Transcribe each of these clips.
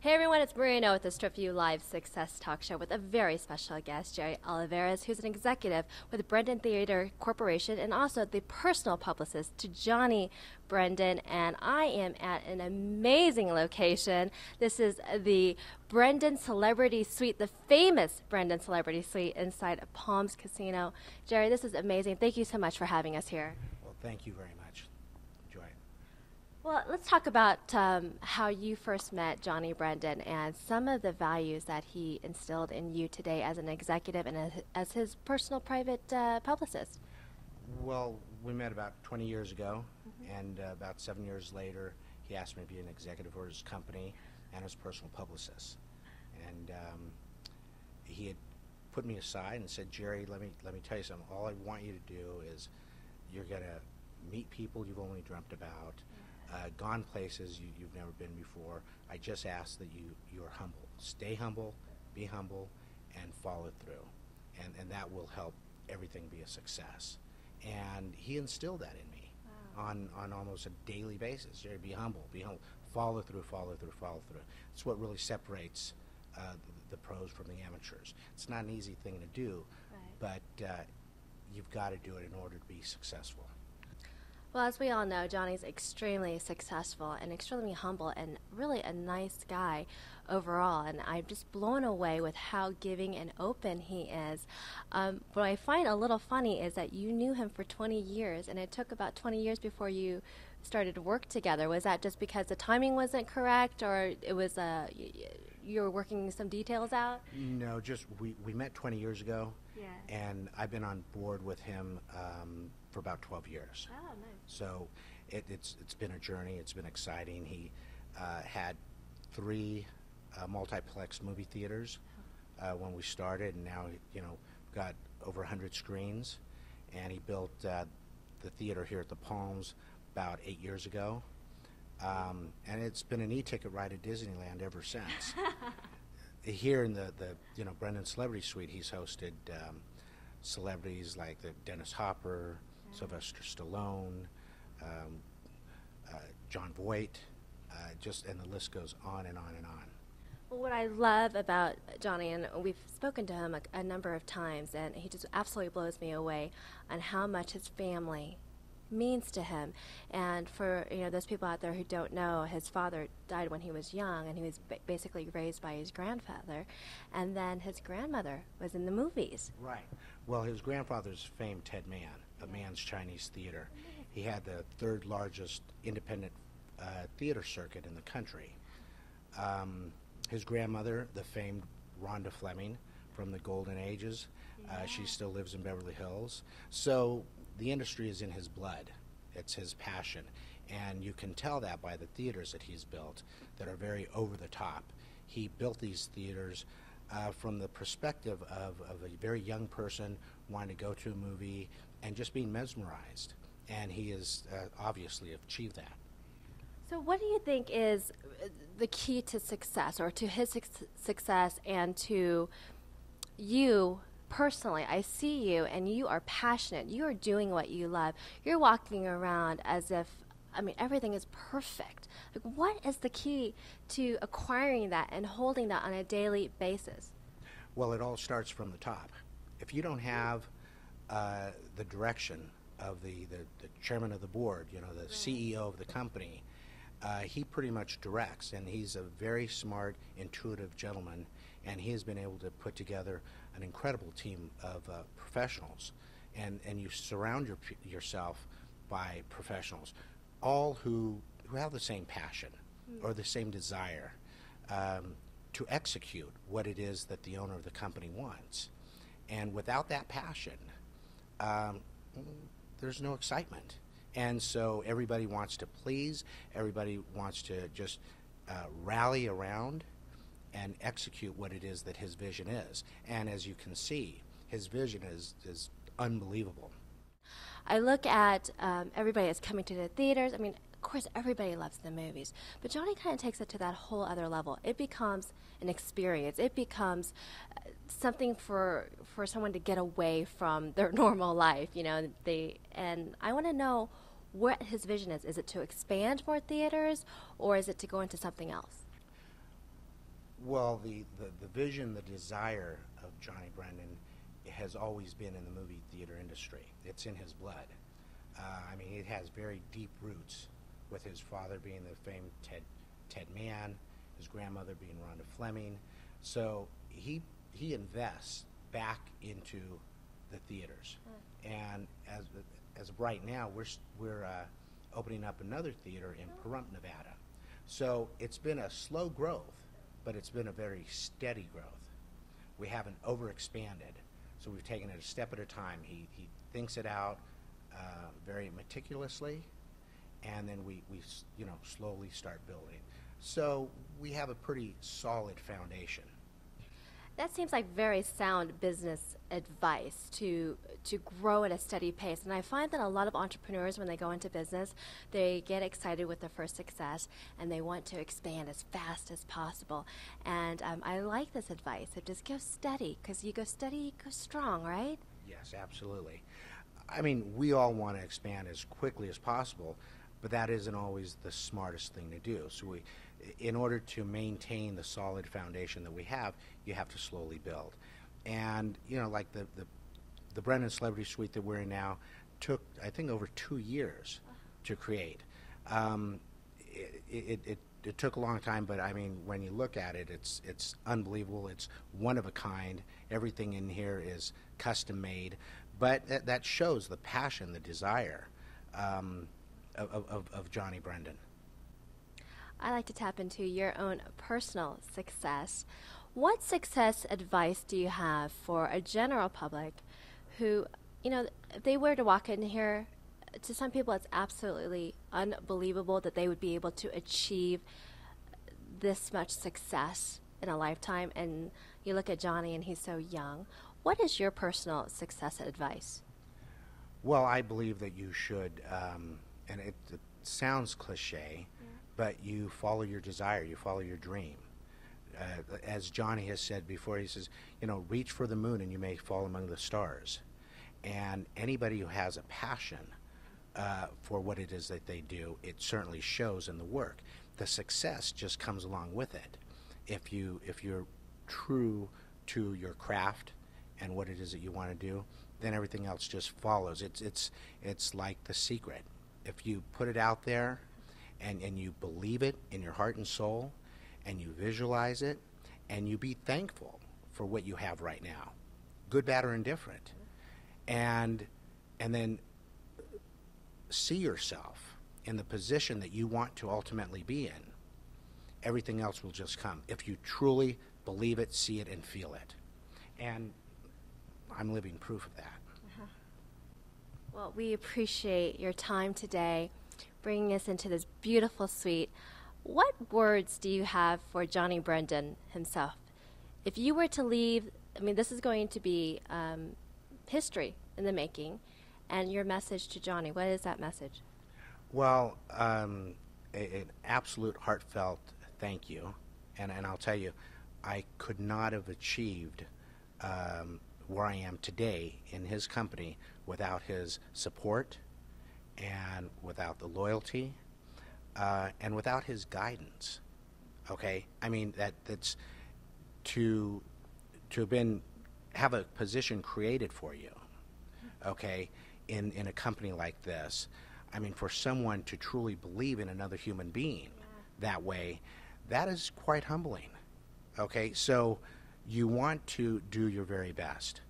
Hey everyone, it's Marino with the Strip View Live Success Talk Show with a very special guest, Jerry Olivarez, who's an executive with Brenden Theater Corporation and also the personal publicist to Johnny Brenden. And I am at an amazing location. This is the Brenden Celebrity Suite, the famous Brenden Celebrity Suite inside Palms Casino. Jerry, this is amazing. Thank you so much for having us here. Well, thank you very much. Enjoy it. Well, let's talk about how you first met Johnny Brenden and some of the values that he instilled in you today as an executive and as his personal private publicist. Well, we met about 20 years ago, and about 7 years later, he asked me to be an executive for his company and his personal publicist. And he had put me aside and said, Jerry, let me tell you something. All I want you to do is you're going to meet people you've only dreamt about. Gone places you've never been before. I just ask that you're humble. Stay humble, be humble, and follow through. And that will help everything be a success. And he instilled that in me on almost a daily basis. Jerry, be humble, follow through, follow through, follow through. It's what really separates the pros from the amateurs. It's not an easy thing to do, but you've got to do it in order to be successful. Well, as we all know, Johnny's extremely successful and extremely humble and really a nice guy overall. And I'm just blown away with how giving and open he is. What I find a little funny is that you knew him for 20 years, and it took about 20 years before you started to work together. Was that just because the timing wasn't correct, or it was you were working some details out? No, just we met 20 years ago, and I've been on board with him for about 12 years. Oh, nice. So it's been a journey. It's been exciting. He had 3 multiplex movie theaters when we started, and now got over 100 screens. And he built the theater here at the Palms about 8 years ago, and it's been an e-ticket ride at Disneyland ever since. Here in the Brenden Celebrity Suite, he's hosted celebrities like Dennis Hopper, Sylvester Stallone, John Voight, and the list goes on and on and on. Well, what I love about Johnny, and we've spoken to him a number of times, and he just absolutely blows me away on how much his family means to him. And for those people out there who don't know, his father died when he was young, and he was basically raised by his grandfather, and then his grandmother was in the movies. Right. Well, his grandfather's famed Ted Mann, a Mann's Chinese Theater. He had the 3rd largest independent theater circuit in the country. His grandmother, the famed Rhonda Fleming from the Golden Ages, she still lives in Beverly Hills. So the industry is in his blood. It's his passion. And you can tell that by the theaters that he's built that are very over the top. He built these theaters from the perspective of a very young person wanting to go to a movie and just being mesmerized. And he has obviously achieved that. So what do you think is the key to success, or to his success, and to you personally? I see you, and you are passionate. You are doing what you love. You're walking around as if, everything is perfect. Like, what is the key to acquiring that and holding that on a daily basis? Well, it all starts from the top. If you don't have the direction of the chairman of the board, the CEO of the company, he pretty much directs, and he's a very smart, intuitive gentleman, and he has been able to put together an incredible team of professionals, and you surround yourself by professionals, all who have the same passion or the same desire to execute what it is that the owner of the company wants. And without that passion, there's no excitement. And so everybody wants to please, everybody wants to just rally around and execute what it is that his vision is. And as you can see, his vision is unbelievable. I look at everybody that's coming to the theaters. Of course, everybody loves the movies, but Johnny kind of takes it to that whole other level. It becomes an experience. It becomes something for someone to get away from their normal life, and I want to know what his vision is. Is it to expand more theaters, or is it to go into something else? Well, the vision, the desire of Johnny Brenden has always been in the movie theater industry. It's in his blood. I mean, it has very deep roots, with his father being the famed Ted Mann, his grandmother being Rhonda Fleming. So he invests back into the theaters. And as of right now, we're opening up another theater in Pahrump, Nevada. So it's been a slow growth, but it's been a very steady growth. We haven't overexpanded, so we've taken it a step at a time. He thinks it out very meticulously, and then we slowly start building. So we have a pretty solid foundation. That seems like very sound business advice to grow at a steady pace. And I find that a lot of entrepreneurs, when they go into business, they get excited with their first success and they want to expand as fast as possible. And I like this advice. It just goes steady, because you go steady, you go strong, right? Yes, absolutely. I mean, we all want to expand as quickly as possible, but that isn't always the smartest thing to do. So in order to maintain the solid foundation that we have, you have to slowly build. And, like the Brenden Celebrity Suite that we're in now took, I think, over 2 years to create. It took a long time, but I mean, when you look at it, it's unbelievable. It's one of a kind. Everything in here is custom made, but that shows the passion, the desire of Johnny Brenden. I like to tap into your own personal success. What success advice do you have for a general public who, if they were to walk in here, to some people it's absolutely unbelievable that they would be able to achieve this much success in a lifetime, and you look at Johnny and he's so young. What is your personal success advice? Well, I believe that you should, and it sounds cliche, but you follow your desire, you follow your dream. As Johnny has said before, he says, reach for the moon and you may fall among the stars. And anybody who has a passion for what it is that they do, it certainly shows in the work. The success just comes along with it. If you're true to your craft and what it is that you want to do, then everything else just follows. It's like The Secret. If you put it out there and you believe it in your heart and soul, and you visualize it, and you be thankful for what you have right now, good, bad, or indifferent, and then see yourself in the position that you want to ultimately be in, everything else will just come if you truly believe it, see it, and feel it. And I'm living proof of that. Well, we appreciate your time today, bringing us into this beautiful suite. What words do you have for Johnny Brenden himself? If you were to leave, this is going to be history in the making, and your message to Johnny, what is that message? Well, an absolute heartfelt thank you, and I'll tell you, I could not have achieved where I am today in his company without his support and without the loyalty and without his guidance. Okay, that's to have a position created for you. Okay, in a company like this, for someone to truly believe in another human being that way, that is quite humbling. Okay, so you want to do your very best.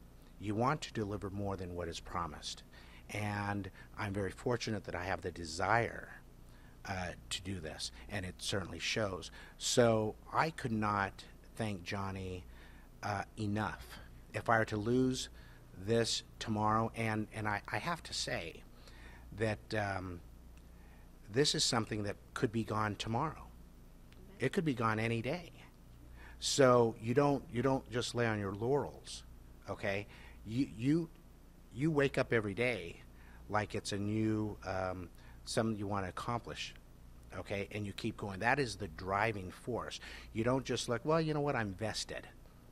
You want to deliver more than what is promised. And I'm very fortunate that I have the desire to do this, and it certainly shows. So I could not thank Johnny enough. If I were to lose this tomorrow, and I have to say that this is something that could be gone tomorrow. It could be gone any day. So you don't just lay on your laurels, okay? You wake up every day like it's a new something you want to accomplish, okay? And you keep going. That is the driving force. You don't just like, well, you know what, I'm vested,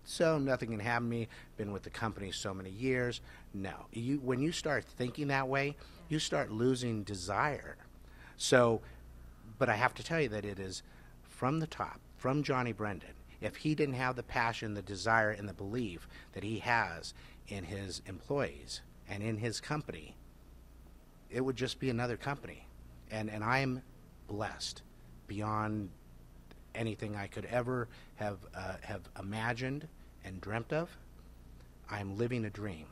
so nothing can happen to me, been with the company so many years. No. When you start thinking that way, you start losing desire. So, but I have to tell you that it is from the top, from Johnny Brenden. If he didn't have the passion, the desire, and the belief that he has in his employees and in his company, it would just be another company. And I'm blessed beyond anything I could ever have imagined and dreamt of. I'm living a dream,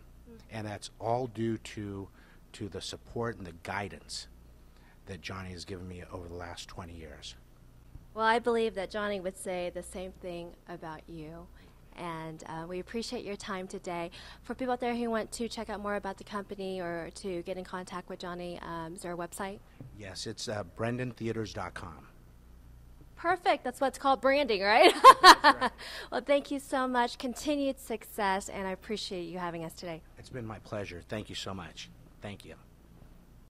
and that's all due to the support and the guidance that Johnny has given me over the last 20 years. Well, I believe that Johnny would say the same thing about you. And we appreciate your time today. For people out there who want to check out more about the company or to get in contact with Johnny, is there a website? Yes, it's BrendenTheaters.com. Perfect. That's what's called branding, right? Right. Well, thank you so much. Continued success, and I appreciate you having us today. It's been my pleasure. Thank you so much. Thank you.